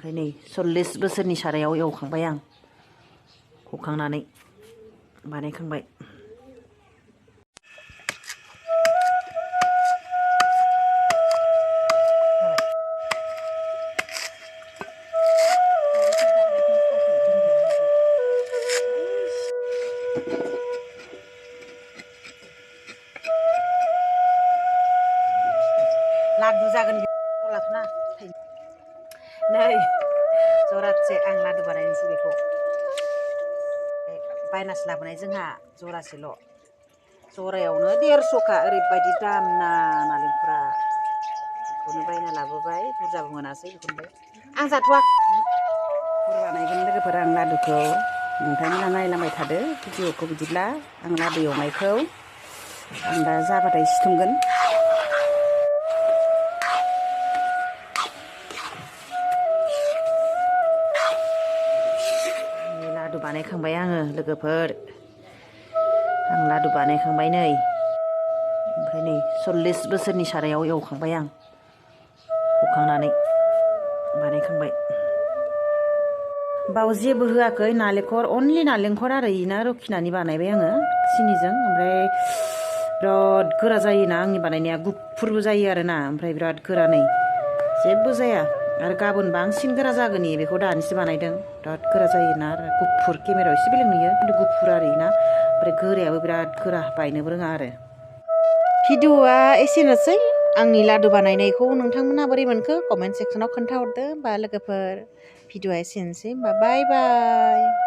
ओमफ्राय नै 40 बोसोरनि सारायाव एवखांबाय आं हखांनानै बानायखांबाय ladu जागोन लाखना नै जरासे आं लादु बानायनोसै बेखौ बायनासो लाबोनाय जोंहा जरासेल' जरायावनो 150खा ओरैबायदि दाम ना नालेंखरा बेखौनो बायना लाबोबाय बुरजाबो मोनासै बेखौनो आं जाथ'आ बुरजा बानायगोन लोगोफोर आं लादुखौ नोंथांमोना नायलांबाय थादो भिडिअखौ बिदिब्ला आं लादु एवनायखौ आं दा जाबाथाय सिथुमगोन लादु बानायखांबाय आङो लोगोफोर आं लादु बानायखांबाय नै ओमफ्राय नै 40 बोसोरनि सारायाव एवखांबाय आं हखांनानै बानायखांबाय बाव जेबो होआखै नालेंखर अनलि नालेंखर आरो इना रुखिनानै बानायबाय आङो सिनिजों ओमफ्राय बिराद गोरा जायोना आंनि बानायनाया गुफुरबो जायो आरोना ओमफ्राय बिराद गोरा नै जेबो जाया आरो गाबोन बांसिन गोरा जागोन बेखौ दानिसो बानायदों बिराद गोरा जायोना आरो गुफुर केमेरायाव एसे बेलेग नुयो खिन्थु गुफुर आरोना ओमफ्राय गोरायाबो बिराद गोरा बायनोबो रोङा आरो भिडिअआ एसेनोसै आंनि लादु बानायनायखौ नोंथांमोना बोरै मोनखो कमेन्ट सेक्सनाव खोन्थाहरदो होमबा लोगोफोर भिडिअआ एसेनोसै होमबा बाय बाय